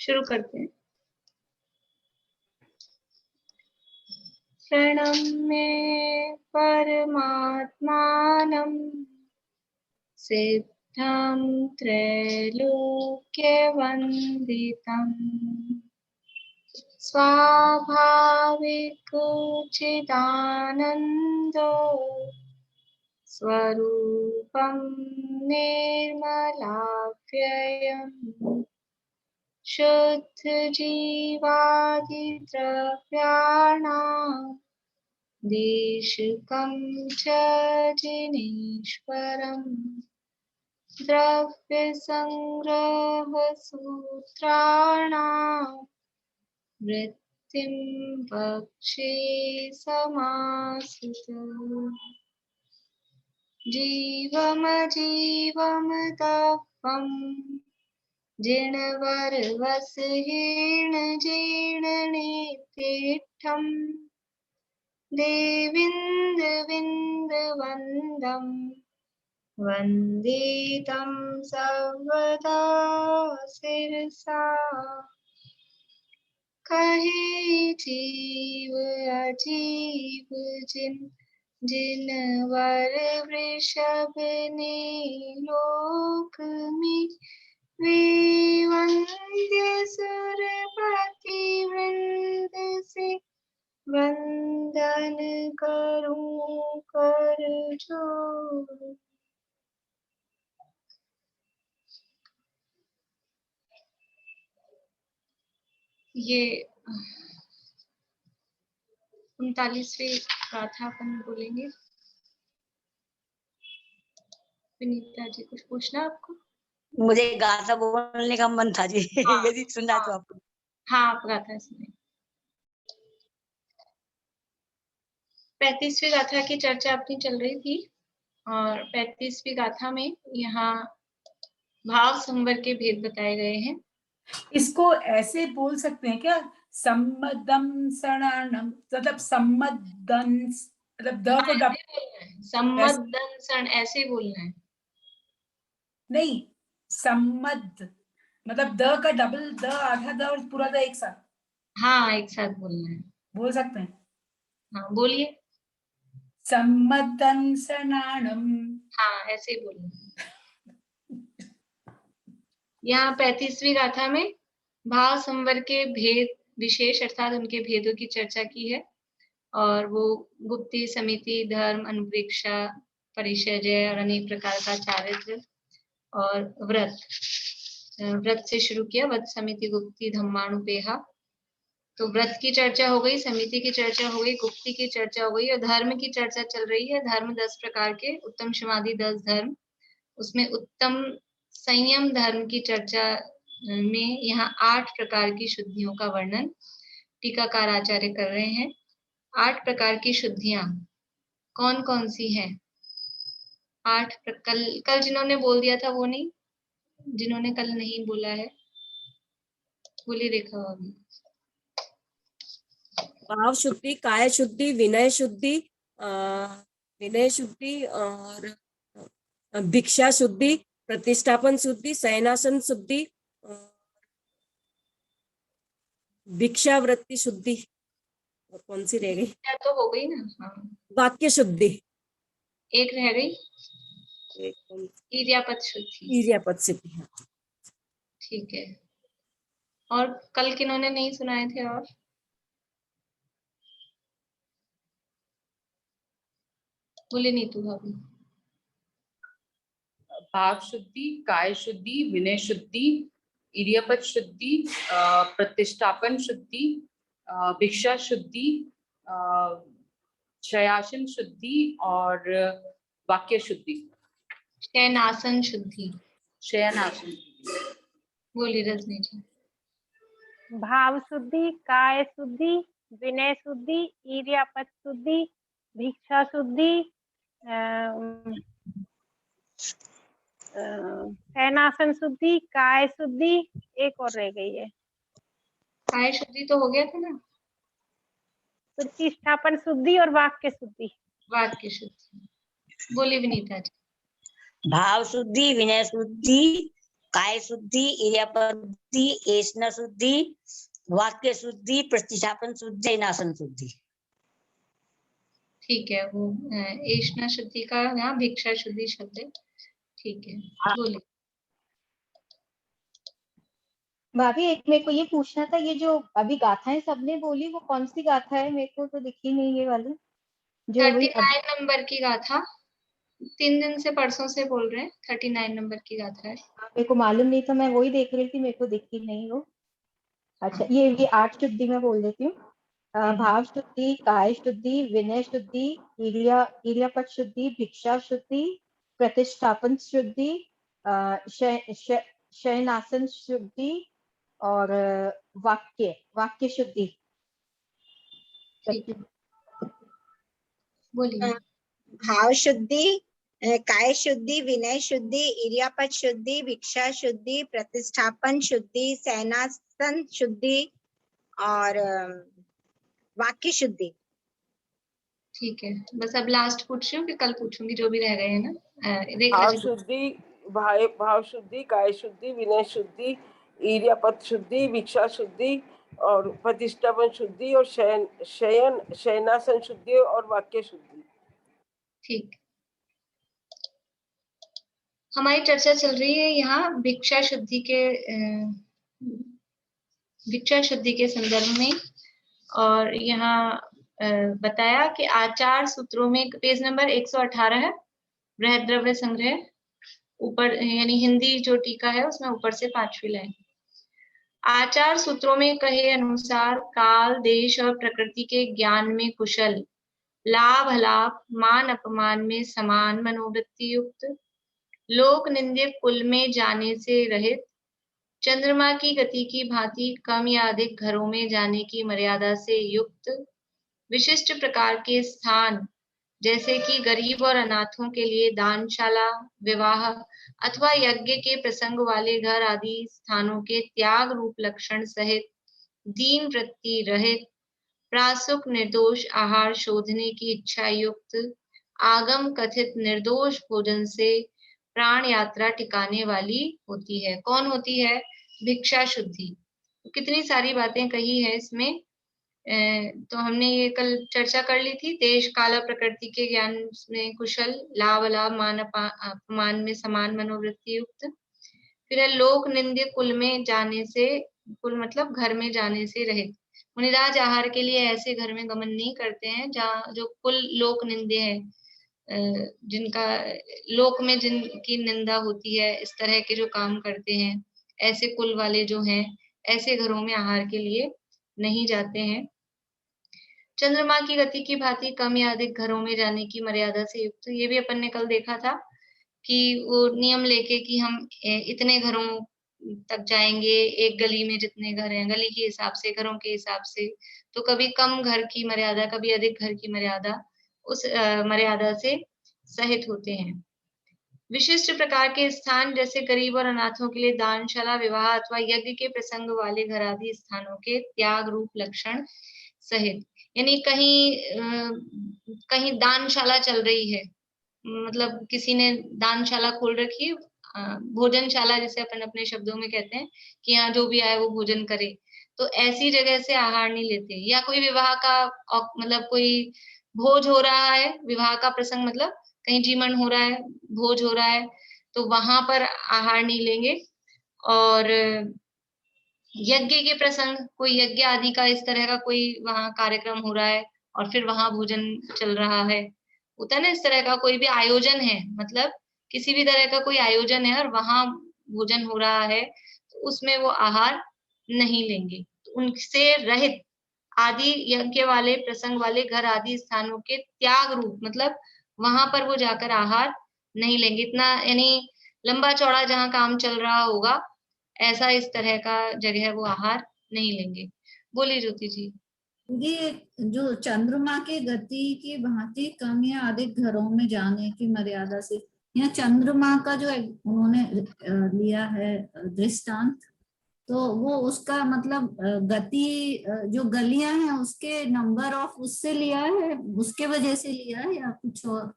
शुरू करते हैं। प्रणम्य परमात्मानं सिद्धं त्रैलोक्यवन्दितं स्वाभाविकचिदानन्दो स्वरूपं निर्मलाव्ययम् शुद्धजीवादिद्रव्याणां देशिकं च जिनेश्वरम् द्रव्यसंग्रहसूत्राणां वृत्तिं वक्षे समाश्रितम् जीवमजीवमतत्त्वम् जिणवरवसहीर्णजीर्णनेत्रेष्ठम् देविन्दविन्दवन्दं वन्दे तं सर्वदा शिरसा कहे जीव अजीव जिनवर वृषभ ने लोक में वे वंद्य सुरपति वृंद से वंदन करूं कर जोड़। ये 39वीं गाथा अपन बोलेंगे। विनीता जी कुछ पूछना आपको? मुझे गाथा बोलने का मन था जी। हाँ, यदि सुनना तो आपको। हाँ आप गाथा सुनिए। 35वीं गाथा की चर्चा अपनी चल रही थी और 35वीं गाथा में यहाँ भाव संवर के भेद बताए गए हैं। इसको ऐसे बोल सकते हैं क्या? सम्मदम सणानम, मतलब सम्मदन, मतलब द को सम्मदन सण ऐसे बोलना है। नहीं, सम्मद मतलब द का डबल द, आधा द और पूरा द एक साथ। हाँ एक साथ बोलना है। बोल सकते हैं? हाँ बोलिए। सम्मदन सणानम। हाँ ऐसे ही बोलना। यहाँ 35वीं गाथा में भाव संवर के भेद विशेष अर्थात उनके भेदों की चर्चा की है और वो गुप्ती, समिति, धर्म, अनुप्रेक्षा, परिचर्या और अनेक प्रकार का चारित्र और व्रत से शुरू किया। व्रत, समिति, गुप्ती, धम्मानुपेहा। तो व्रत की चर्चा हो गई, समिति की चर्चा हो गई, गुप्ती की चर्चा हो गई और धर्म की चर्चा चल रही है। धर्म 10 प्रकार के, उत्तम समाधि 10 धर्म, उसमें उत्तम संयम धर्म की चर्चा में यहाँ 8 प्रकार की शुद्धियों का वर्णन टीकाकार आचार्य कर रहे हैं। 8 प्रकार की शुद्धियां कौन कौन सी हैं? 8 कल जिन्होंने बोल दिया था वो नहीं, जिन्होंने कल नहीं बोला है बोली रेखा भाभी। भाव शुद्धि, काय शुद्धि, विनय शुद्धि और भिक्षा शुद्धि, प्रतिष्ठापन शुद्धि, शयनासन शुद्धि, भिक्षा वृत्ति शुद्धि, और कौन सी रह गई? तो हो गई ना। हाँ। वाक्य शुद्धि एक रह गई, ईर्यापद शुद्धि। ईर्यापद शुद्धि। ठीक है। और कल किन्होंने नहीं सुनाए थे? और बोले नीतू भाभी। भाव शुद्धि, काय शुद्धि, विनय शुद्धि, ईर्यापद शुद्धि, प्रतिष्ठापन शुद्धि, भिक्षा शुद्धि, शयासन शुद्धि और वाक्य शुद्धि। शयनासन शुद्धि। शयनासन। बोली रजनी जी। भाव शुद्धि, काय शुद्धि, विनय शुद्धि, ईर्यापद शुद्धि, भिक्षा शुद्धि, शयनासन शुद्धि, काय शुद्धि, एक और रह गई है। काय शुद्धि तो हो गया था ना। प्रतिष्ठापन शुद्धि और वाक्य शुद्धि। वाक्य शुद्धि बोली विनीता जी। भाव शुद्धि, विनय शुद्धि, काय शुद्धि, इर्यापद शुद्धि, एष्ण शुद्धि, वाक्य शुद्धि, प्रतिष्ठापन शुद्धि, शयनासन शुद्धि। ठीक है, वो एष्ण शुद्धि का यहाँ भिक्षा शुद्धि शब्द है। ठीक है, बोलिए। भाभी एक मेरे को ये पूछना था, ये जो अभी गाथाएं सबने बोली वो कौन सी गाथा है? मेरे को तो दिखी नहीं ये वाली जो वही 39 नंबर की गाथा, 3 दिन से परसों से बोल रहे हैं। 39 नंबर की गाथा है। मेरे को मालूम नहीं था, मैं वही देख रही थी, मेरे को दिखी नहीं वो। अच्छा, ये 8 शुद्धि मैं बोल देती हूँ। भाव शुद्धि, काय शुद्धि, विनय शुद्धि, इर्यापद शुद्धि, भिक्षा शुद्धि, प्रतिष्ठापन शुद्धि, शयनासन शुद्धि और वाक्य शुद्धि। बोलिए। भाव शुद्धि, काय शुद्धि, विनय शुद्धि, इर्यापद शुद्धि, भिक्षा शुद्धि, प्रतिष्ठापन शुद्धि, शयनासन शुद्धि और वाक्य शुद्धि। ठीक है, बस अब लास्ट पूछ रही हूँ कि कल पूछूंगी जो भी रह गए हैं ना। भाव शुद्धि, भाव शुद्धि, काय शुद्धि, विनय शुद्धि, इर्यापद शुद्धि, भिक्षा शुद्धि और प्रतिष्ठापन शुद्धि और शयनासन शुद्धि और वाक्य शुद्धि। ठीक। हमारी चर्चा चल रही है यहाँ भिक्षा शुद्धि के संदर्भ में। और यहाँ बताया कि आचार सूत्रों में, पेज नंबर 118 है, बृहद्रव्य संग्रह, ऊपर यानी हिंदी जो टीका है उसमें ऊपर से 5वीं लाइन। आचार सूत्रों में कहे अनुसार काल, देश और प्रकृति के ज्ञान में कुशल, लाभ अलाभ, मान अपमान में समान मनोवृत्ति युक्त, लोक निंदे कुल में जाने से रहित, चंद्रमा की गति की भांति कम या अधिक घरों में जाने की मर्यादा से युक्त, विशिष्ट प्रकार के स्थान जैसे कि गरीब और अनाथों के लिए दानशाला, विवाह अथवा यज्ञ के प्रसंग वाले घर आदि स्थानों के त्याग रूप लक्षण सहित दीन वृत्ति रहित, प्रासुक निर्दोष आहार शोधने की इच्छा युक्त, आगम कथित निर्दोष भोजन से प्राण यात्रा टिकाने वाली होती है। कौन होती है? भिक्षा शुद्धि। कितनी सारी बातें कही है इसमें। तो हमने ये कल चर्चा कर ली थी। देश काल प्रकृति के ज्ञान में कुशल, लाभ अलाभ, मान अपमान में समान मनोवृत्ति युक्त। फिर है लोक निंदे कुल में जाने से, कुल मतलब घर में जाने से रहित। मुनिराज आहार के लिए ऐसे घर में गमन नहीं करते हैं जहाँ जो कुल लोक निंदे हैं, जिनका लोक में जिनकी निंदा होती है, इस तरह के जो काम करते हैं, ऐसे कुल वाले जो हैं, ऐसे घरों में आहार के लिए नहीं जाते हैं। चंद्रमा की गति की भांति कम या अधिक घरों में जाने की मर्यादा से युक्त, ये भी अपन ने कल देखा था कि वो नियम लेके कि हम इतने घरों तक जाएंगे, एक गली में जितने घर हैं, गली के हिसाब से, घरों के हिसाब से। तो कभी कम घर की मर्यादा, कभी अधिक घर की मर्यादा, उस मर्यादा से सहित होते हैं। विशिष्ट प्रकार के स्थान जैसे गरीब और अनाथों के लिए दानशाला, विवाह अथवा यज्ञ के प्रसंग वाले घर आदि स्थानों के त्याग रूप लक्षण सहित। यानी कहीं दानशाला चल रही है, मतलब किसी ने दानशाला खोल रखी है, भोजनशाला जिसे अपन अपने शब्दों में कहते हैं कि यहाँ जो भी आए वो भोजन करे, तो ऐसी जगह से आहार नहीं लेते। या कोई विवाह का मतलब कोई भोज हो रहा है, विवाह का प्रसंग मतलब कहीं जीवन हो रहा है, भोज हो रहा है, तो वहां पर आहार नहीं लेंगे। और यज्ञ के प्रसंग, कोई यज्ञ आदि का इस तरह का कोई वहां कार्यक्रम हो रहा है और फिर वहां भोजन चल रहा है, होता है ना, इस तरह का कोई भी आयोजन है, मतलब किसी भी तरह का कोई आयोजन है और वहां भोजन हो रहा है, तो उसमें वो आहार नहीं लेंगे। तो उनसे रहित आदि यज्ञ वाले प्रसंग वाले घर आदि स्थानों के त्याग रूप, मतलब वहां पर वो जाकर आहार नहीं लेंगे। इतना यानी लंबा चौड़ा जहाँ काम चल रहा होगा, ऐसा इस तरह का जगह वो आहार नहीं लेंगे। बोलिए ज्योति जी। ये जो चंद्रमा के गति की भांति कम या अधिक घरों में जाने की मर्यादा से, यहाँ चंद्रमा का जो उन्होंने लिया है दृष्टांत, तो वो उसका मतलब गति जो गलियां हैं उसके नंबर ऑफ उससे लिया है, उसके वजह से लिया है या कुछ और?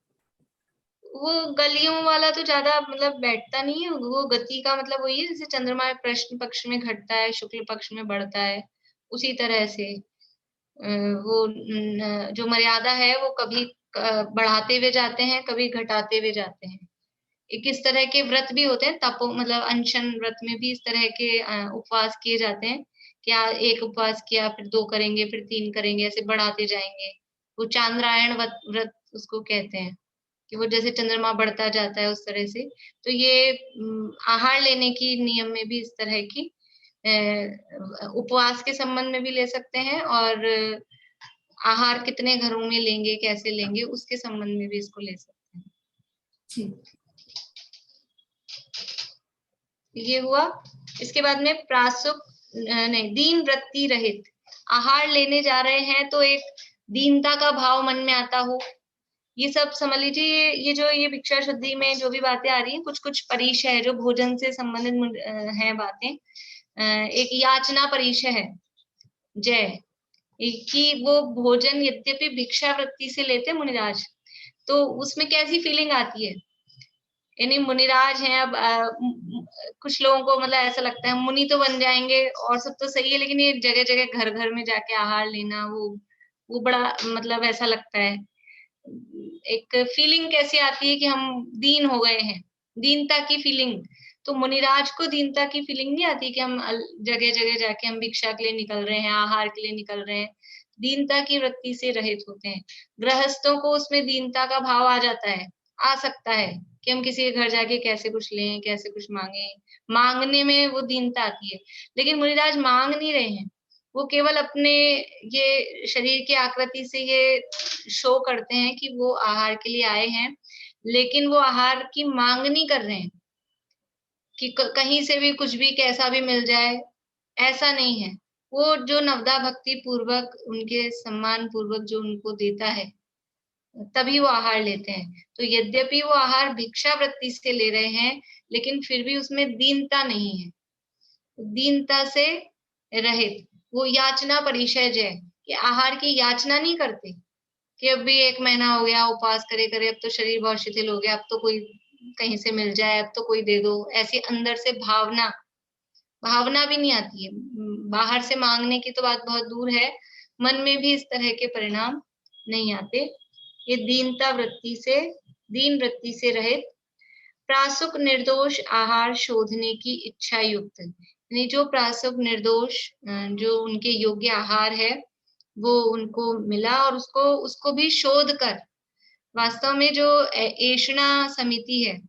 वो गलियों वाला तो ज्यादा मतलब बैठता नहीं है, वो गति का मतलब वही है जैसे चंद्रमा कृष्ण पक्ष में घटता है, शुक्ल पक्ष में बढ़ता है, उसी तरह से वो जो मर्यादा है वो कभी बढ़ाते हुए जाते हैं, कभी घटाते हुए जाते हैं। एक इस तरह के व्रत भी होते हैं, तपो मतलब अनशन व्रत में भी इस तरह के उपवास किए जाते हैं कि एक उपवास किया, फिर 2 करेंगे, फिर 3 करेंगे, ऐसे बढ़ाते जाएंगे। वो चांद्रायण व्रत उसको कहते हैं कि वो जैसे चंद्रमा बढ़ता जाता है उस तरह से। तो ये आहार लेने की नियम में भी इस तरह की उपवास के संबंध में भी ले सकते हैं, और आहार कितने घरों में लेंगे, कैसे लेंगे, उसके संबंध में भी इसको ले सकते हैं। ठीक। ये हुआ। इसके बाद में प्रासुक नहीं, दीन वृत्ति रहित। आहार लेने जा रहे हैं तो एक दीनता का भाव मन में आता हो, ये सब समझ लीजिए। ये जो ये भिक्षा शुद्धि में जो भी बातें आ रही हैं, कुछ कुछ परिचय है जो भोजन से संबंधित हैं बातें। एक याचना परिचय है जय, कि वो भोजन यद्यपि भिक्षा वृत्ति से लेते मुनिराज, तो उसमें कैसी फीलिंग आती है। यानी मुनिराज हैं, अब कुछ लोगों को मतलब ऐसा लगता है मुनि तो बन जाएंगे और सब तो सही है, लेकिन ये जगह जगह घर घर में जाके आहार लेना, वो बड़ा मतलब ऐसा लगता है। एक फीलिंग कैसी आती है कि हम दीन हो गए हैं, दीनता की फीलिंग। तो मुनिराज को दीनता की फीलिंग नहीं आती कि हम जगह जगह जाके हम भिक्षा के लिए निकल रहे हैं, आहार के लिए निकल रहे हैं। दीनता की वृत्ति से रहित होते हैं। गृहस्थों को उसमें दीनता का भाव आ जाता है, आ सकता है कि हम किसी के घर जाके कैसे कुछ लें, कैसे कुछ मांगे, मांगने में वो दीनता आती है। लेकिन मुनिराज मांग नहीं रहे हैं, वो केवल अपने ये शरीर की आकृति से ये शो करते हैं कि वो आहार के लिए आए हैं, लेकिन वो आहार की मांग नहीं कर रहे हैं कि कहीं से भी कुछ भी कैसा भी मिल जाए, ऐसा नहीं है। वो जो नवदा भक्ति पूर्वक उनके सम्मान पूर्वक जो उनको देता है, तभी वो आहार लेते हैं। तो यद्यपि वो आहार भिक्षा वृत्ति से ले रहे हैं, लेकिन फिर भी उसमें दीनता नहीं है, दीनता से रहित। वो याचना परिचय है कि आहार की याचना नहीं करते कि अब भी 1 महीना हो गया उपवास करे करे, अब तो शरीर बहुत शिथिल हो गया, अब तो कोई कहीं से मिल जाए, अब तो कोई दे दो, ऐसी अंदर से भावना भी नहीं आती है। बाहर से मांगने की तो बात बहुत दूर है, मन में भी इस तरह के परिणाम नहीं आते। ये दीन वृत्ति से रहित प्रासुक निर्दोष आहार शोधने की इच्छा युक्त, यानी जो प्रासुक निर्दोष जो उनके योग्य आहार है वो उनको मिला, और उसको भी शोध कर, वास्तव में जो ऐषणा समिति है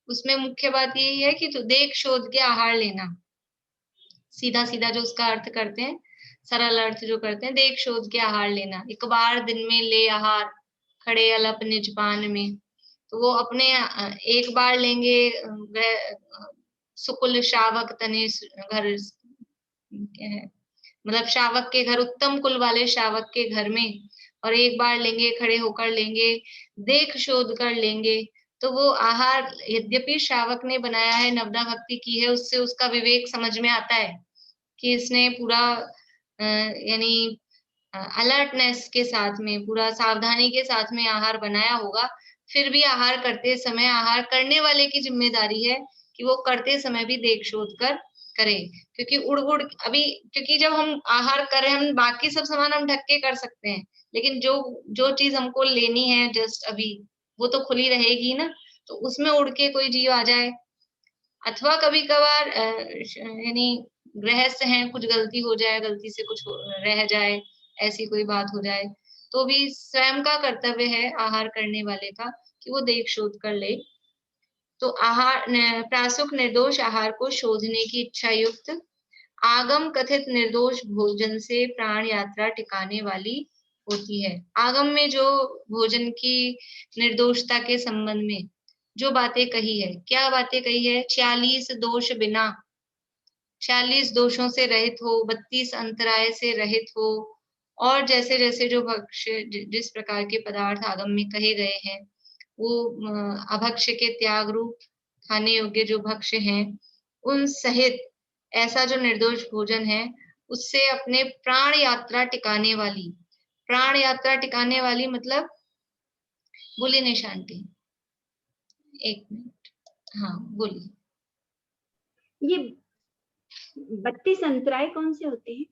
उसमें मुख्य बात यही है कि तो देख शोध के आहार लेना, सीधा सीधा जो उसका अर्थ करते हैं, सरल अर्थ जो करते हैं, देख शोध के आहार लेना। 1 बार दिन में ले आहार, खड़े अलप निज पान में। तो वो अपने 1 बार लेंगे सुकुल शावक तने घर, क्या है मतलब शावक के घर, उत्तम कुल वाले शावक के घर में, और 1 बार लेंगे, खड़े होकर लेंगे, देख शोध कर लेंगे। तो वो आहार यद्यपि शावक ने बनाया है, नवदा भक्ति की है, उससे उसका विवेक समझ में आता है कि इसने पूरा यानी अलर्टनेस के साथ में, पूरा सावधानी के साथ में आहार बनाया होगा। फिर भी आहार करते समय आहार करने वाले की जिम्मेदारी है कि वो करते समय भी देख शोध कर करे, क्योंकि उड़ अभी, क्योंकि जब हम आहार करें, हम बाकी सब सामान हम ढक के कर सकते हैं, लेकिन जो चीज हमको लेनी है जस्ट अभी, वो तो खुली रहेगी ना। तो उसमें उड़ के कोई जीव आ जाए, अथवा कभी कभार यानी गृहस्थ हैं, कुछ गलती हो जाए, गलती से कुछ रह जाए, ऐसी कोई बात हो जाए, तो भी स्वयं का कर्तव्य है आहार करने वाले का कि वो देख शोध कर ले। तो प्रासुक निर्दोष आहार को शोधने की इच्छा युक्त आगम कथित निर्दोष भोजन से प्राण यात्रा टिकाने वाली होती है। आगम में जो भोजन की निर्दोषता के संबंध में जो बातें कही है, क्या बातें कही है, 46 दोष बिना, 46 दोषों से रहित हो, 32 अंतराय से रहित हो, और जैसे जैसे जो भक्ष्य जिस प्रकार के पदार्थ आगम में कहे गए हैं, वो अभक्ष्य के त्याग रूप खाने योग्य जो भक्ष्य हैं, उन सहित ऐसा जो निर्दोष भोजन है, उससे अपने प्राण यात्रा टिकाने वाली, प्राण यात्रा टिकाने वाली मतलब बोले नहीं शांति, एक मिनट, हाँ बोलिए। ये 32 अंतराय कौन से होते हैं?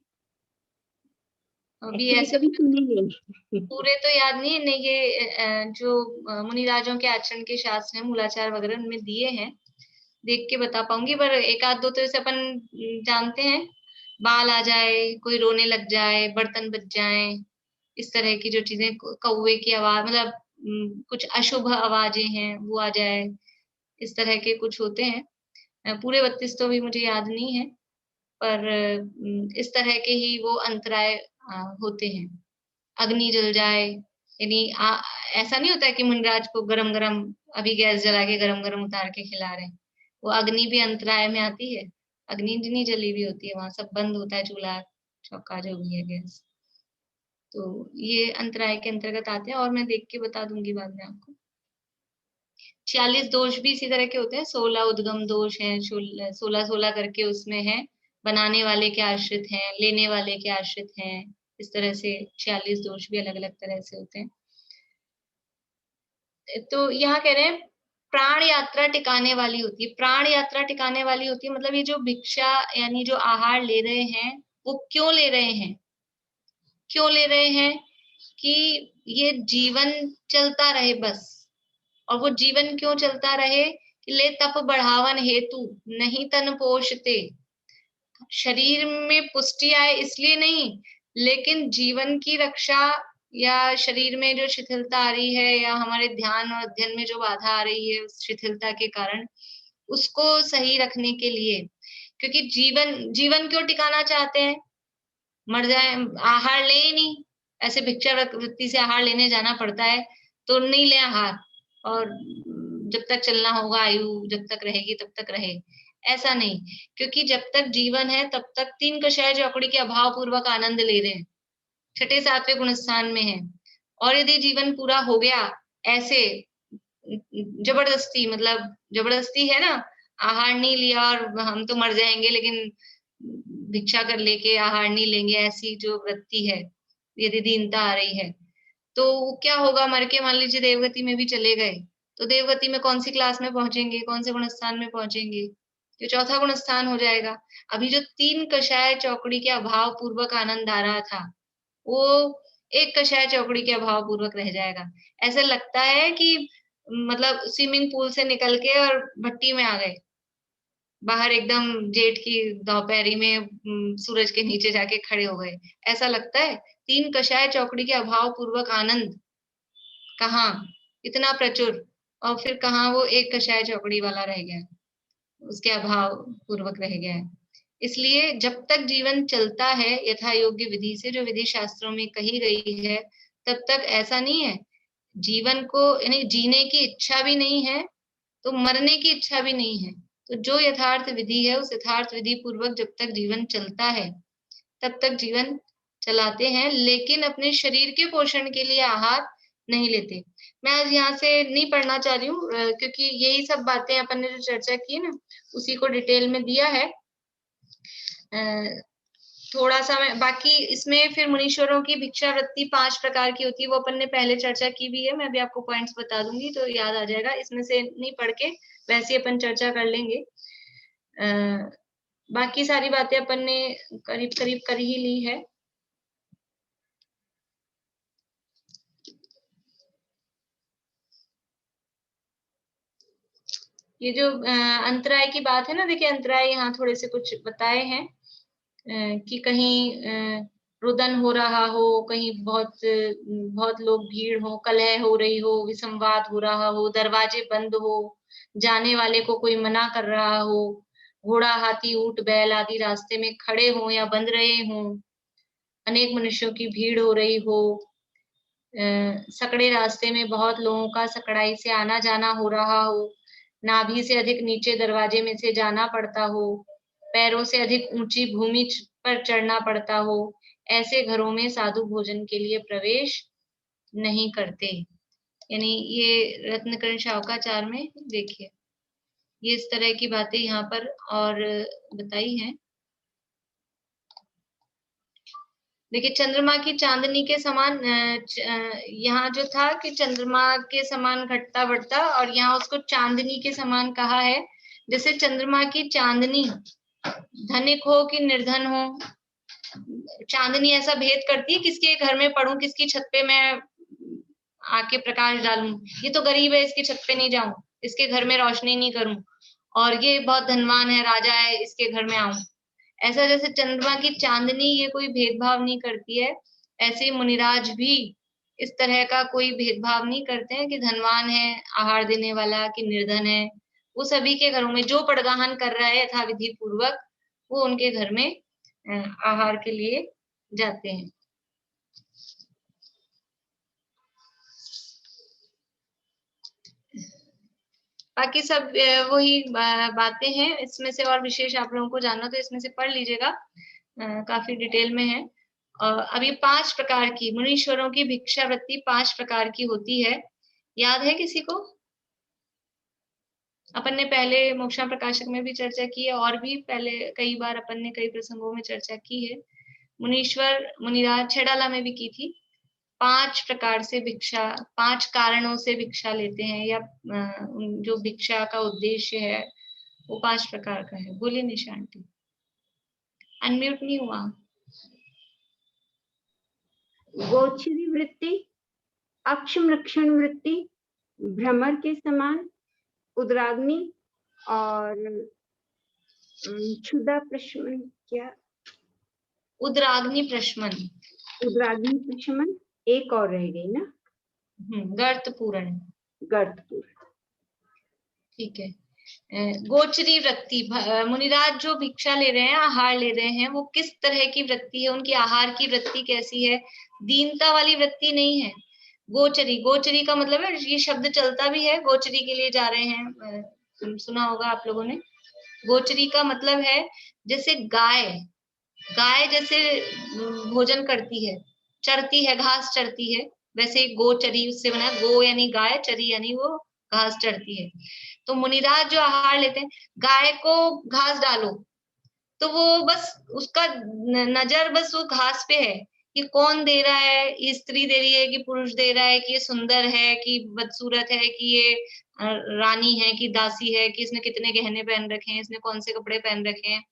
अभी Actually ऐसे कभी सुने नहीं। पूरे तो याद नहीं, नहीं ये जो मुनिराजों के आचरण के शास्त्र हैं, मूलाचार वगैरह, उनमें दिए हैं, देख के बता पाऊंगी, पर एक आध दो तो जैसे अपन जानते हैं, बाल आ जाए, कोई रोने लग जाए, बर्तन बज जाए, इस तरह की जो चीजें, कौवे की आवाज, मतलब कुछ अशुभ आवाजें हैं वो आ जाए, इस तरह के कुछ होते हैं। पूरे 32 तो भी मुझे याद नहीं है, पर इस तरह के ही वो अंतराय होते हैं। अग्नि जल जाए, यानी ऐसा नहीं होता है कि मुनिराज को गरम गरम अभी गैस जला के गरम गरम उतार के खिला रहे हैं, वो अग्नि भी अंतराय में आती है, अग्नि नहीं जली हुई होती है, वहां सब बंद होता है, चूल्हा चौका जो भी है, गैस। तो ये अंतराय के अंतर्गत आते हैं, और मैं देख के बता दूंगी बाद में आपको। 46 दोष भी इसी तरह के होते हैं, 16 उद्गम दोष हैं, 16 करके उसमें है, बनाने वाले के आश्रित हैं, लेने वाले के आश्रित हैं, इस तरह से 46 दोष भी अलग अलग तरह से होते हैं। तो यहाँ कह रहे हैं प्राण यात्रा टिकाने वाली होती है, प्राण यात्रा टिकाने वाली होती है, मतलब ये जो भिक्षा यानी जो आहार ले रहे हैं, वो क्यों ले रहे हैं, क्यों ले रहे हैं कि ये जीवन चलता रहे बस। और वो जीवन क्यों चलता रहे कि ले तप बढ़ावन हेतु नहीं तन पोषते, शरीर में पुष्टि आए इसलिए नहीं, लेकिन जीवन की रक्षा, या शरीर में जो शिथिलता आ रही है, या हमारे ध्यान और अध्ययन में जो बाधा आ रही है उस शिथिलता के कारण, उसको सही रखने के लिए। क्योंकि जीवन क्यों टिकाना चाहते हैं, मर जाए, आहार ले ही नहीं, ऐसे भिक्षा वृत्ति से आहार लेने जाना पड़ता है तो नहीं ले आहार, और जब तक चलना होगा, आयु जब तक रहेगी तब तक रहे, ऐसा नहीं। क्योंकि जब तक जीवन है तब तक 3 कषाय चौकड़ी के अभाव पूर्वक आनंद ले रहे हैं, 6ठे 7वें गुणस्थान में है। और यदि जीवन पूरा हो गया ऐसे जबरदस्ती, मतलब जबरदस्ती है ना, आहार नहीं लिया और हम तो मर जाएंगे लेकिन भिक्षा कर लेके आहार नहीं लेंगे, ऐसी जो वृत्ति है, यदि दीनता आ रही है, तो क्या होगा, मर के मान लीजिए देवगति में भी चले गए, तो देवगति में कौन सी क्लास में पहुंचेंगे, कौन से गुणस्थान में पहुंचेंगे, जो 4था गुणस्थान हो जाएगा। अभी जो 3 कषाय चौकड़ी के अभाव पूर्वक आनंद आ रहा था, वो 1 कषाय चौकड़ी के अभाव पूर्वक रह जाएगा। ऐसा लगता है कि मतलब स्विमिंग पूल से निकल के और भट्टी में आ गए, बाहर एकदम जेठ की दोपहरी में सूरज के नीचे जाके खड़े हो गए, ऐसा लगता है। 3 कषाय चौकड़ी के अभाव पूर्वक आनंद कहाँ, इतना प्रचुर, और फिर कहाँ वो 1 कषाय चौकड़ी वाला रह गया, उसके अभाव पूर्वक रह गया है। इसलिए जब तक जीवन चलता है यथा योग्य विधि से, जो विधि शास्त्रों में कही गई है, तब तक ऐसा नहीं है, जीवन को यानी जीने की इच्छा भी नहीं है तो मरने की इच्छा भी नहीं है। तो जो यथार्थ विधि है, उस यथार्थ विधि पूर्वक जब तक जीवन चलता है तब तक जीवन चलाते हैं, लेकिन अपने शरीर के पोषण के लिए आहार नहीं लेते। मैं आज यहाँ से नहीं पढ़ना चाह रही हूँ, क्योंकि यही सब बातें अपन ने जो चर्चा की ना, उसी को डिटेल में दिया है। थोड़ा सा मैं बाकी इसमें फिर मुनीश्वरों की भिक्षा वृत्ति 5 प्रकार की होती है, वो अपन ने पहले चर्चा की भी है, मैं अभी आपको पॉइंट्स बता दूंगी तो याद आ जाएगा, इसमें से नहीं पढ़ के वैसे अपन चर्चा कर लेंगे। बाकी सारी बातें अपन ने करीब करीब कर ही ली है। ये जो अंतराय की बात है ना, देखिए अंतराय यहाँ थोड़े से कुछ बताए हैं कि कहीं रुदन हो रहा हो, कहीं बहुत बहुत लोग भीड़ हो, कलह हो रही हो, विसंवाद हो रहा हो, दरवाजे बंद हो, जाने वाले को कोई मना कर रहा हो, घोड़ा हाथी ऊंट बैल आदि रास्ते में खड़े हो या बंध रहे हो, अनेक मनुष्यों की भीड़ हो रही हो, सकड़े रास्ते में बहुत लोगों का सकड़ाई से आना जाना हो रहा हो, नाभि से अधिक नीचे दरवाजे में से जाना पड़ता हो, पैरों से अधिक ऊंची भूमि पर चढ़ना पड़ता हो, ऐसे घरों में साधु भोजन के लिए प्रवेश नहीं करते। यानी ये रत्नकर्ण शावकाचार में देखिए ये इस तरह की बातें यहाँ पर और बताई हैं। देखिए चंद्रमा की चांदनी के समान, यहाँ जो था कि चंद्रमा के समान घटता बढ़ता, और यहाँ उसको चांदनी के समान कहा है। जैसे चंद्रमा की चांदनी धनिक हो कि निर्धन हो, चांदनी ऐसा भेद करती है किसके घर में पढूं, किसकी छत पे मैं आके प्रकाश डालूं। ये तो गरीब है, इसकी छत पे नहीं जाऊं, इसके घर में रोशनी नहीं करूं, और ये बहुत धनवान है, राजा है, इसके घर में आऊं। ऐसा जैसे चंद्रमा की चांदनी ये कोई भेदभाव नहीं करती है, ऐसे ही मुनिराज भी इस तरह का कोई भेदभाव नहीं करते हैं कि धनवान है आहार देने वाला कि निर्धन है। वो सभी के घरों में जो पड़गाहन कर रहा है यथाविधि पूर्वक, वो उनके घर में आहार के लिए जाते हैं। बाकी सब वही बातें हैं। इसमें से और विशेष आप लोगों को जानना तो इसमें से पढ़ लीजिएगा, काफी डिटेल में है। अब ये 5 प्रकार की मुनीश्वरों की भिक्षावृत्ति 5 प्रकार की होती है। याद है किसी को? अपन ने पहले मोक्षा प्रकाशक में भी चर्चा की है, और भी पहले कई बार अपन ने कई प्रसंगों में चर्चा की है। मुनीश्वर मुनिराज छेडाला में भी की थी। 5 प्रकार से भिक्षा, 5 कारणों से भिक्षा लेते हैं, या जो भिक्षा का उद्देश्य है वो 5 प्रकार का है। बोलिए निशा आंटी, अनम्यूट नहीं हुआ। गोचरी वृत्ति, अक्षमरक्षण वृत्ति, भ्रमर के समान, उद्राग्नि और क्षुधा प्रशमन, क्या उद्राग्नि प्रशमन, उद्राग्नि प्रशमन, एक और रह गई ना, गर्त पूरण, गर्त पूरण। ठीक है। गोचरी वृत्ति, मुनिराज जो भिक्षा ले रहे हैं, आहार ले रहे हैं, वो किस तरह की वृत्ति है, उनकी आहार की वृत्ति कैसी है? दीनता वाली वृत्ति नहीं है। गोचरी, गोचरी का मतलब है, ये शब्द चलता भी है, गोचरी के लिए जा रहे हैं, सुना होगा आप लोगों ने। गोचरी का मतलब है जैसे गाय, गाय जैसे भोजन करती है, चरती है, घास चरती है, वैसे गोचरी उससे बना, गो यानी गाय, चरी यानी वो घास चरती है। तो मुनिराज जो आहार लेते हैं, गाय को घास डालो तो वो बस उसका नजर बस वो घास पे है कि कौन दे रहा है, ये स्त्री दे रही है कि पुरुष दे रहा है, कि ये सुंदर है कि बदसूरत है, कि ये रानी है कि दासी है, कि इसने कितने गहने पहन रखे हैं, इसने कौन से कपड़े पहन रखे हैं,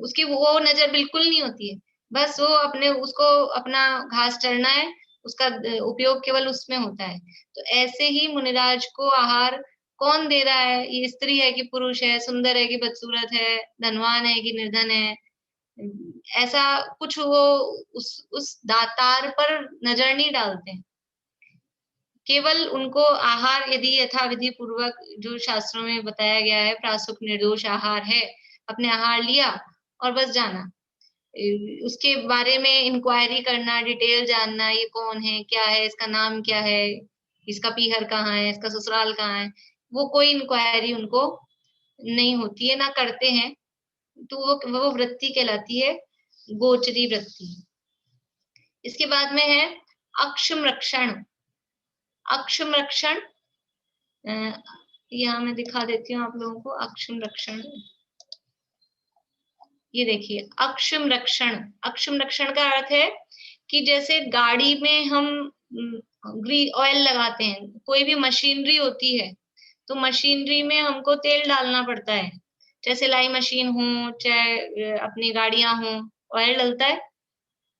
उसकी वो नजर बिल्कुल नहीं होती है। बस वो अपने उसको अपना घास चरना है, उसका उपयोग केवल उसमें होता है। तो ऐसे ही मुनिराज को आहार कौन दे रहा है, ये स्त्री है कि पुरुष है, सुंदर है कि बदसूरत है, धनवान है कि निर्धन है, ऐसा कुछ वो उस दातार पर नजर नहीं डालते हैं। केवल उनको आहार यदि यथाविधि पूर्वक जो शास्त्रों में बताया गया है, प्रासुक निर्दोष आहार है, अपने आहार लिया और बस जाना, उसके बारे में इंक्वायरी करना, डिटेल जानना, ये कौन है, क्या है, इसका नाम क्या है, इसका पीहर कहाँ है, इसका ससुराल कहाँ है, वो कोई इंक्वायरी उनको नहीं होती है, ना करते हैं। तो वो वृत्ति कहलाती है गोचरी वृत्ति। इसके बाद में है अक्षम रक्षण। अक्षम रक्षण यहाँ मैं दिखा देती हूँ आप लोगों को। अक्षम रक्षण, ये देखिए अक्षम रक्षण। अक्षम रक्षण का अर्थ है कि जैसे गाड़ी में हम ऑयल लगाते हैं, कोई भी मशीनरी होती है तो मशीनरी में हमको तेल डालना पड़ता है, चाहे सिलाई मशीन हो, चाहे अपनी गाड़ियां हो, ऑयल डलता है,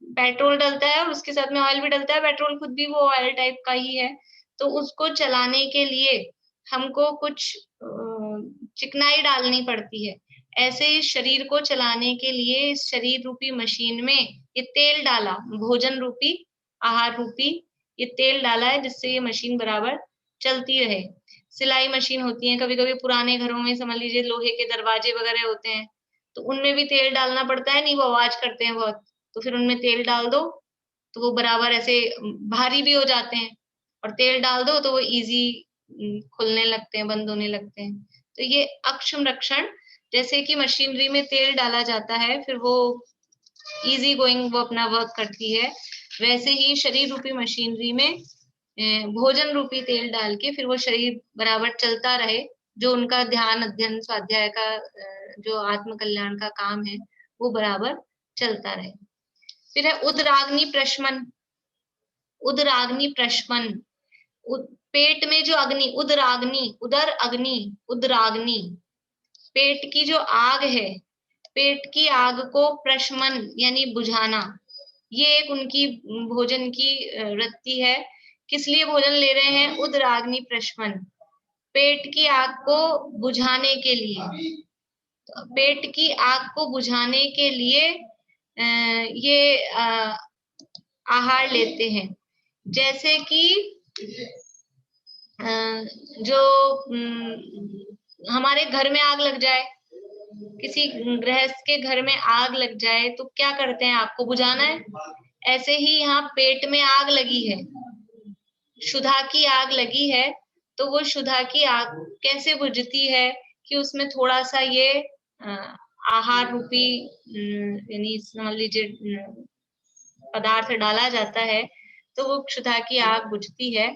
पेट्रोल डलता है, और उसके साथ में ऑयल भी डलता है। पेट्रोल खुद भी वो ऑयल टाइप का ही है। तो उसको चलाने के लिए हमको कुछ चिकनाई डालनी पड़ती है। ऐसे ही शरीर को चलाने के लिए इस शरीर रूपी मशीन में ये तेल डाला, भोजन रूपी, आहार रूपी ये तेल डाला है, जिससे ये मशीन बराबर चलती रहे। सिलाई मशीन होती है, कभी कभी पुराने घरों में समझ लीजिए लोहे के दरवाजे वगैरह होते हैं, तो उनमें भी तेल डालना पड़ता है, नहीं वो आवाज करते हैं बहुत, तो फिर उनमें तेल डाल दो तो वो बराबर ऐसे भारी भी हो जाते हैं, और तेल डाल दो तो वो इजी खुलने लगते हैं, बंद होने लगते हैं। तो ये अक्षम रक्षण, जैसे कि मशीनरी में तेल डाला जाता है फिर वो इजी गोइंग वो अपना वर्क करती है, वैसे ही शरीर रूपी मशीनरी में भोजन रूपी तेल डाल के फिर वो शरीर बराबर चलता रहे, जो उनका ध्यान अध्ययन स्वाध्याय का जो आत्म कल्याण का काम है वो बराबर चलता रहे। फिर है उदराग्नि प्रशमन, उदराग्नि प्रशमन, पेट में जो अग्नि, उदराग्नि, उदर अग्नि, उदराग्नि, पेट की जो आग है, पेट की आग को प्रशमन यानी बुझाना, ये एक उनकी भोजन की वृत्ति है। किस लिए भोजन ले रहे हैं? उदराग्नि प्रशमन, पेट की आग को बुझाने के लिए। पेट की आग को बुझाने के लिए ये आहार लेते हैं। जैसे कि जो हमारे घर में आग लग जाए, किसी गृहस्थ के घर में आग लग जाए तो क्या करते हैं? आपको बुझाना है। ऐसे ही यहाँ पेट में आग लगी है, क्षुधा की आग लगी है, तो वो क्षुधा की आग कैसे बुझती है कि उसमें थोड़ा सा ये आहार रूपी यानी समझ लीजिए पदार्थ डाला जाता है, तो वो क्षुधा की आग बुझती है।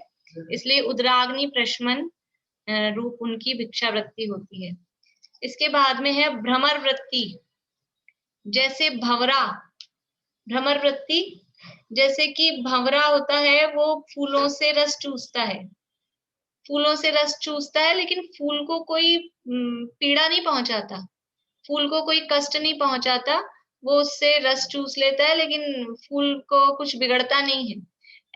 इसलिए उदराग्नि प्रशमन रूप उनकी भिक्षा वृत्ति होती है। इसके बाद में है भ्रमर वृत्ति। जैसे भंवरा, भ्रमर वृत्ति, जैसे कि भंवरा होता है वो फूलों से रस चूसता है, फूलों से रस चूसता है, लेकिन फूल को कोई पीड़ा नहीं पहुंचाता, फूल को कोई कष्ट नहीं पहुंचाता, वो उससे रस चूस लेता है, लेकिन फूल को कुछ बिगड़ता नहीं है।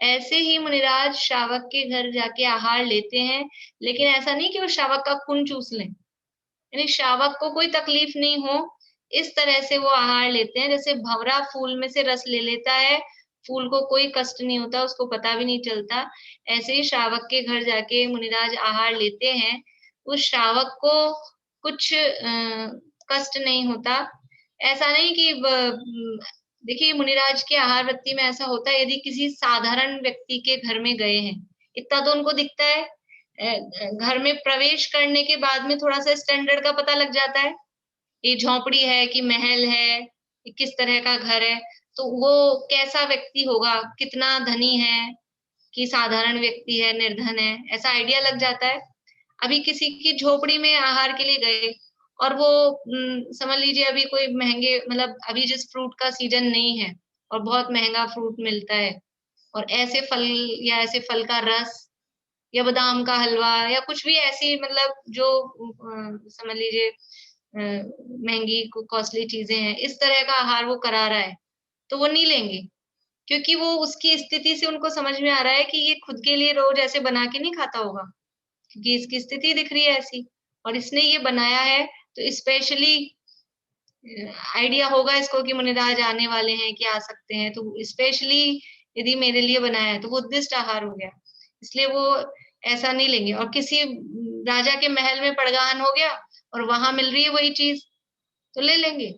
ऐसे ही मुनिराज शावक के घर जाके आहार लेते हैं, लेकिन ऐसा नहीं कि वो शावक का खून चूस लें, यानी शावक को कोई तकलीफ नहीं हो, इस तरह से वो आहार लेते हैं। जैसे भंवरा फूल में से रस ले लेता है, फूल को कोई कष्ट नहीं होता, उसको पता भी नहीं चलता, ऐसे ही शावक के घर जाके मुनिराज आहार लेते हैं, उस शावक को कुछ कष्ट नहीं होता। ऐसा नहीं कि देखिए मुनिराज के आहार वृत्ति में ऐसा होता है, यदि किसी साधारण व्यक्ति के घर में गए हैं, इतना तो उनको दिखता है, घर में प्रवेश करने के बाद में थोड़ा सा स्टैंडर्ड का पता लग जाता है, ये झोपड़ी है कि महल है, किस तरह का घर है, तो वो कैसा व्यक्ति होगा, कितना धनी है कि साधारण व्यक्ति है, निर्धन है, ऐसा आइडिया लग जाता है। अभी किसी की झोपड़ी में आहार के लिए गए और वो समझ लीजिए अभी कोई महंगे, मतलब अभी जिस फ्रूट का सीजन नहीं है और बहुत महंगा फ्रूट मिलता है, और ऐसे फल या ऐसे फल का रस या बादाम का हलवा या कुछ भी ऐसी मतलब जो समझ लीजिए महंगी कॉस्टली चीजें हैं, इस तरह का आहार वो करा रहा है, तो वो नहीं लेंगे, क्योंकि वो उसकी स्थिति से उनको समझ में आ रहा है कि ये खुद के लिए रोज ऐसे बना के नहीं खाता होगा, क्योंकि इसकी स्थिति दिख रही है ऐसी, और इसने ये बनाया है तो स्पेशली आइडिया होगा इसको कि मुनिराज आने वाले हैं कि आ सकते हैं, तो स्पेशली यदि मेरे लिए बनाया है तो वो उद्दिष्ट आहार हो गया, इसलिए वो ऐसा नहीं लेंगे। और किसी राजा के महल में पड़गान हो गया और वहां मिल रही है वही चीज, तो ले लेंगे,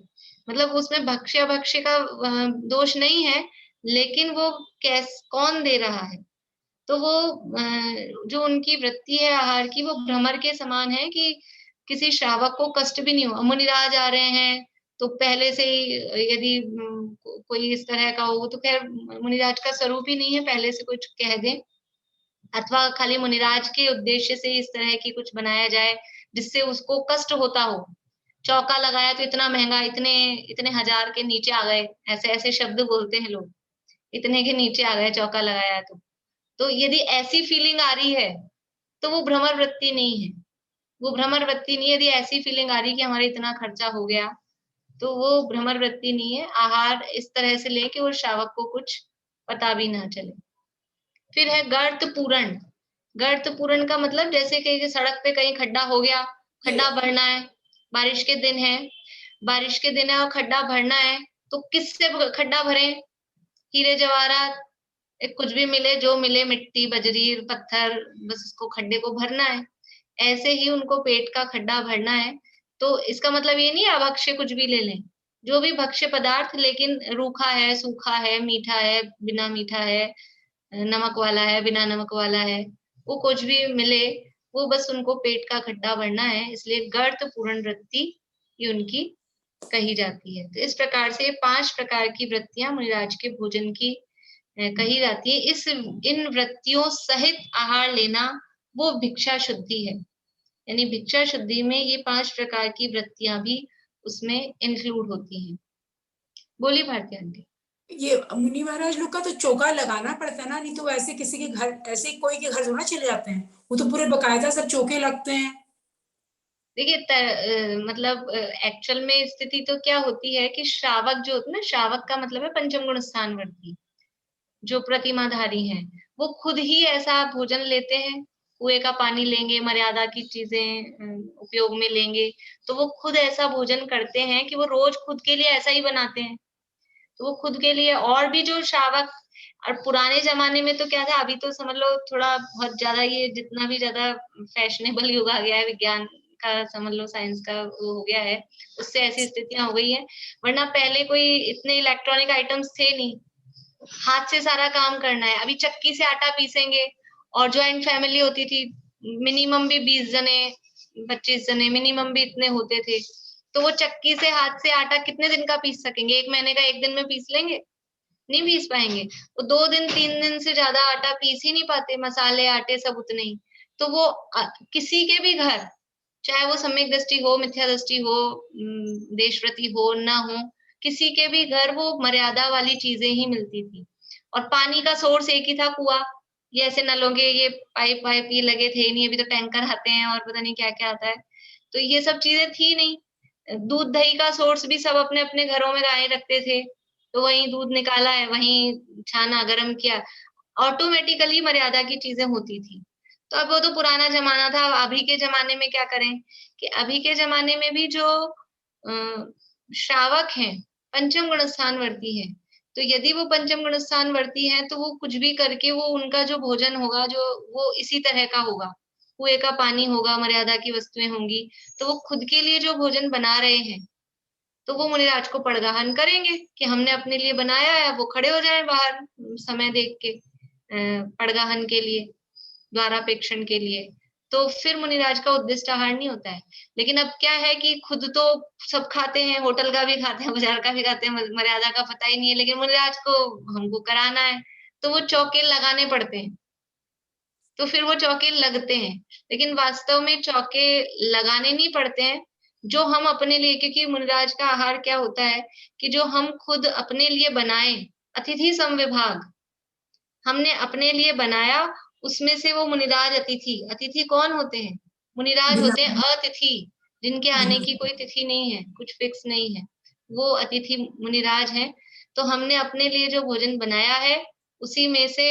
मतलब उसमें भक्ष्य भक्ष्य का दोष नहीं है, लेकिन वो कौन दे रहा है, तो वो जो उनकी वृत्ति है आहार की, वो भ्रमर के समान है कि किसी श्रावक को कष्ट भी नहीं हो। मुनिराज आ रहे हैं तो पहले से ही यदि कोई इस तरह का हो तो खैर मुनिराज का स्वरूप ही नहीं है, पहले से कुछ कह दें, अथवा खाली मुनिराज के उद्देश्य से इस तरह की कुछ बनाया जाए जिससे उसको कष्ट होता हो। चौका लगाया तो इतना महंगा, इतने इतने हजार के नीचे आ गए, ऐसे ऐसे शब्द बोलते हैं लोग, इतने के नीचे आ गए चौका लगाया तो यदि ऐसी फीलिंग आ रही है तो वो भ्रमर वृत्ति नहीं है, वो भ्रमर वृत्ति नहीं है। यदि ऐसी फीलिंग आ रही है कि हमारे इतना खर्चा हो गया, तो वो भ्रमर वृत्ति नहीं है। आहार इस तरह से ले कि वो शावक को कुछ पता भी ना चले। फिर है गर्त पूरण। गर्त पूरण का मतलब जैसे कि सड़क पे कहीं खड्डा हो गया, खड्डा भरना है, बारिश के दिन है, बारिश के दिन है और खड्डा भरना है, तो किससे खड्डा भरे? हीरे जवाहरात कुछ भी मिले, जो मिले मिट्टी बजरी पत्थर, बस उसको खड्डे को भरना है। ऐसे ही उनको पेट का खड्डा भरना है। तो इसका मतलब ये नहीं अभक्ष्य कुछ भी ले लें, जो भी भक्ष्य पदार्थ लेकिन रूखा है, सूखा है, मीठा है, बिना मीठा है, नमक वाला है, बिना नमक वाला है, वो कुछ भी मिले, वो बस उनको पेट का खड्डा भरना है। इसलिए गर्त पूर्ण वृत्ति ये उनकी कही जाती है। तो इस प्रकार से 5 प्रकार की वृत्तियां मुनिराज के भोजन की कही जाती है। इन वृत्तियों सहित आहार लेना वो भिक्षा शुद्धि है, यानी भिक्षा शुद्धि में ये 5 प्रकार की वृत्तियां भी उसमें इंक्लूड होती हैं। बोली भारती आंटी। ये मुनि महाराज लोग का तो चौका लगाना पड़ता है ना, नहीं तो ऐसे किसी के घर, ऐसे कोई के घर थोड़ा चले जाते हैं, वो तो पूरे बकायदा सब चौके लगते हैं। देखिए मतलब एक्चुअल में स्थिति तो क्या होती है कि श्रावक जो होते हैं ना, श्रावक का मतलब है पंचम गुण स्थानवर्ती, जो प्रतिमाधारी हैं, वो खुद ही ऐसा भोजन लेते हैं, कुएं का पानी लेंगे, मर्यादा की चीजें उपयोग में लेंगे, तो वो खुद ऐसा भोजन करते हैं कि वो रोज खुद के लिए ऐसा ही बनाते हैं। तो वो खुद के लिए, और भी जो श्रावक, और पुराने जमाने में तो क्या था, अभी तो समझ लो थोड़ा बहुत ज्यादा ये जितना भी ज्यादा फैशनेबल युग आ गया है, विज्ञान का समझ लो, साइंस का वो हो गया है, उससे ऐसी स्थितियां हो गई है। वरना पहले कोई इतने इलेक्ट्रॉनिक आइटम्स थे नहीं, हाथ से सारा काम करना है। अभी चक्की से आटा पीसेंगे, और ज्वाइंट फैमिली होती थी, मिनिमम भी 20 जने 25 जने मिनिमम भी इतने होते थे, तो वो चक्की से हाथ से आटा कितने दिन का पीस सकेंगे? 1 महीने का 1 दिन में पीस लेंगे? नहीं पीस पाएंगे। वो 2 दिन 3 दिन से ज्यादा आटा पीस ही नहीं पाते, मसाले आटे सब उतने ही। तो वो किसी के भी घर, चाहे वो सम्यक दृष्टि हो, मिथ्या दृष्टि हो, देशव्रती हो ना हो, किसी के भी घर वो मर्यादा वाली चीजें ही मिलती थी। और पानी का सोर्स एक ही था, कुआं। ये ऐसे नलों के ये पाइप वाइप ये लगे थे नहीं, अभी तो टैंकर आते हैं और पता नहीं क्या क्या आता है, तो ये सब चीजें थी नहीं। दूध दही का सोर्स भी सब अपने अपने घरों में गाय रखते थे, तो वहीं दूध निकाला है, वहीं छाना, गर्म किया, ऑटोमेटिकली मर्यादा की चीजें होती थी। तो अब वो तो पुराना जमाना था। अभी के जमाने में क्या करें कि अभी के जमाने में भी जो श्रावक हैं, पंचम गुण स्थानवर्ती है, तो यदि वो पंचम गुण स्थानवर्ती है, तो वो कुछ भी करके वो उनका जो भोजन होगा, जो वो इसी तरह का होगा, कुएं का पानी होगा, मर्यादा की वस्तुएं होंगी, तो वो खुद के लिए जो भोजन बना रहे हैं, तो वो मुनिराज को पड़गाहन करेंगे कि हमने अपने लिए बनाया है। वो खड़े हो जाएं बाहर समय देख के पड़गाहन के लिए, द्वारापेक्षण के लिए। तो फिर मुनिराज का उद्दिष्ट आहार नहीं होता है। लेकिन अब क्या है कि खुद तो सब खाते हैं, होटल का भी खाते हैं, बाजार का भी खाते हैं, मर्यादा का पता ही नहीं है, लेकिन मुनिराज को हमको कराना है, तो वो चौके लगाने पड़ते हैं। तो फिर वो चौके लगते हैं, लेकिन वास्तव में चौके लगाने नहीं पड़ते हैं। जो हम अपने लिए, क्योंकि मुनिराज का आहार क्या होता है कि जो हम खुद अपने लिए बनाए, अतिथि समविभाग हमने अपने लिए बनाया, उसमें से वो मुनिराज अतिथि, अतिथि कौन होते हैं? मुनिराज होते हैं अतिथि, जिनके आने की कोई तिथि नहीं है, कुछ फिक्स नहीं है, वो अतिथि मुनिराज हैं। तो हमने अपने लिए जो भोजन बनाया है, उसी में से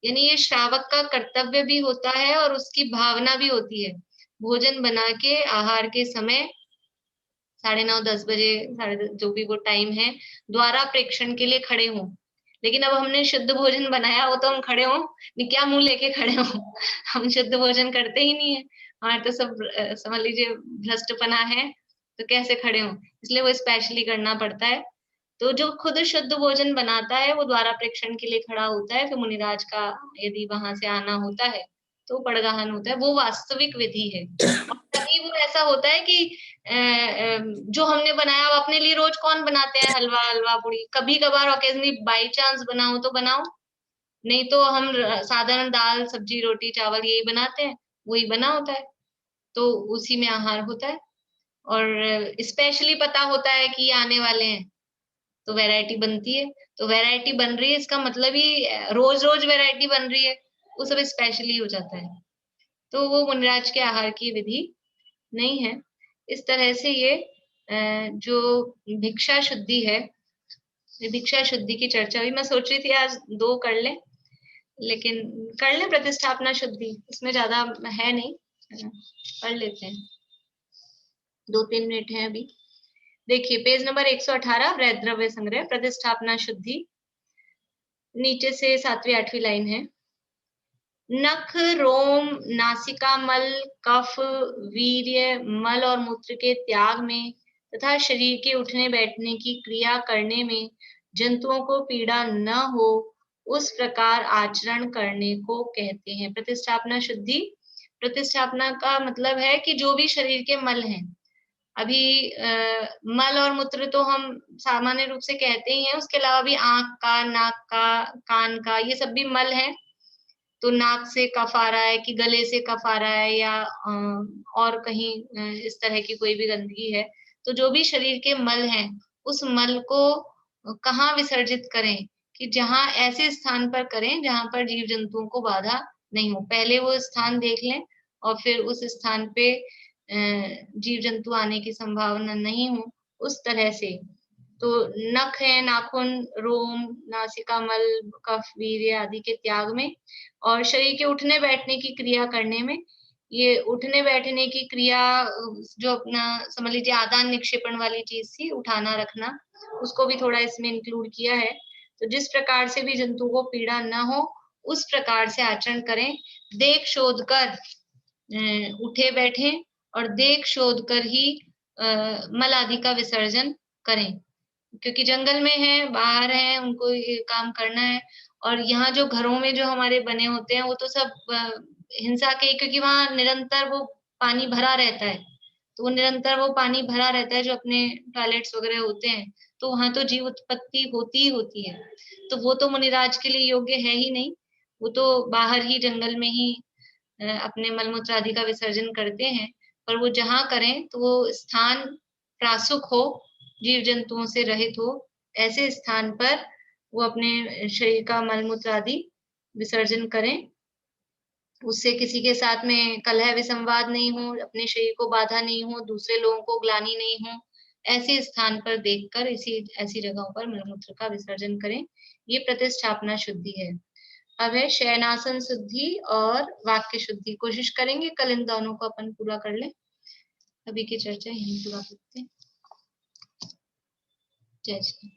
यानी ये श्रावक का कर्तव्य भी होता है और उसकी भावना भी होती है, भोजन बना के आहार के समय 9:30 10 बजे, जो भी वो टाइम है, द्वारा प्रेक्षण के लिए खड़े हों। लेकिन अब हमने शुद्ध भोजन बनाया हो तो हम खड़े हों नहीं, क्या मुंह लेके खड़े हों? हम शुद्ध भोजन करते ही नहीं है, हमारे तो सब समझ लीजिए भ्रष्टपना है, तो कैसे खड़े हों? इसलिए वो स्पेशली करना पड़ता है। तो जो खुद शुद्ध भोजन बनाता है, वो द्वारा प्रेक्षण के लिए खड़ा होता है। फिर मुनिराज का यदि वहां से आना होता है, तो पड़गाहन होता है। वो वास्तविक विधि है। और तभी वो ऐसा होता है कि जो हमने बनाया, वो अपने लिए रोज कौन बनाते हैं? हलवा हलवा पूड़ी, कभी कभार ऑकेजनली बाई चांस बनाओ तो बनाओ, नहीं तो हम साधारण दाल सब्जी रोटी चावल यही बनाते हैं, वही बना होता है, तो उसी में आहार होता है। और स्पेशली पता होता है कि ये आने वाले हैं, तो वैरायटी बनती है। तो वैरायटी बन रही है, इसका मतलब ही रोज रोज वैरायटी बन रही है, वो सब स्पेशली हो जाता है। तो वो मुनिराज के आहार की विधि नहीं है। इस तरह से ये जो भिक्षा शुद्धि है, भिक्षा शुद्धि की चर्चा हुई। मैं सोच रही थी आज 2 कर लें, लेकिन कर लें प्रतिष्ठापना शुद्धि, इसमें ज्यादा है नहीं, पढ़ लेते हैं, 2-3 मिनट है अभी। देखिए पेज नंबर 118, वृहद द्रव्य संग्रह, प्रतिष्ठापना शुद्धि, नीचे से 7वीं 8वीं लाइन है। नख, रोम, नासिका मल, कफ, वीर्य, मल और मूत्र के त्याग में तथा शरीर के उठने बैठने की क्रिया करने में जंतुओं को पीड़ा न हो, उस प्रकार आचरण करने को कहते हैं प्रतिष्ठापना शुद्धि। प्रतिष्ठापना का मतलब है कि जो भी शरीर के मल हैं, अभी मल और मूत्र तो हम सामान्य रूप से कहते ही हैं, उसके अलावा भी आंख का, नाक का, कान का, ये सब भी मल है। तो नाक से कफ आ रहा है कि गले से कफ आ रहा है, या और कहीं इस तरह की कोई भी गंदगी है, तो जो भी शरीर के मल हैं, उस मल को कहाँ विसर्जित करें, कि जहाँ ऐसे स्थान पर करें जहाँ पर जीव जंतुओं को बाधा नहीं हो। पहले वो स्थान देख लें और फिर उस स्थान पे जीव जंतु आने की संभावना नहीं हो, उस तरह से। तो नख है, नाखून, रोम, नासिका मल, कफ, वीर्य आदि के त्याग में, और शरीर के उठने बैठने की क्रिया करने में। ये उठने बैठने की क्रिया जो अपना समझ लीजिए आदान निक्षेपण वाली चीज थी, उठाना रखना, उसको भी थोड़ा इसमें इंक्लूड किया है। तो जिस प्रकार से भी जंतु को पीड़ा न हो उस प्रकार से आचरण करें। देख शोध कर उठे बैठे और देख शोध कर ही मल आदि का विसर्जन करें, क्योंकि जंगल में है, बाहर है, उनको ये काम करना है। और यहाँ जो घरों में जो हमारे बने होते हैं वो तो सब हिंसा के, क्योंकि वहां निरंतर वो पानी भरा रहता है, तो वो निरंतर वो पानी भरा रहता है जो अपने टॉयलेट्स वगैरह होते हैं, तो वहां तो जीव उत्पत्ति होती ही होती है। तो वो तो मुनिराज के लिए योग्य है ही नहीं, वो तो बाहर ही जंगल में ही अपने मलमूत्र आदि का विसर्जन करते हैं। पर वो जहाँ करें तो वो स्थान प्रासुक हो, जीव जंतुओं से रहित हो, ऐसे स्थान पर वो अपने शरीर का मलमूत्र आदि विसर्जन करें। उससे किसी के साथ में कलह विसंवाद नहीं हो, अपने शरीर को बाधा नहीं हो, दूसरे लोगों को ग्लानि नहीं हो, ऐसे स्थान पर देखकर ऐसी जगहों पर मलमूत्र का विसर्जन करें। ये प्रतिष्ठापना शुद्धि है। अब है शयनासन शुद्धि और वाक्य शुद्धि। कोशिश करेंगे कल इन दोनों को अपन पूरा कर लें। अभी की चर्चा यहीं पूरा करते हैं। जय श्री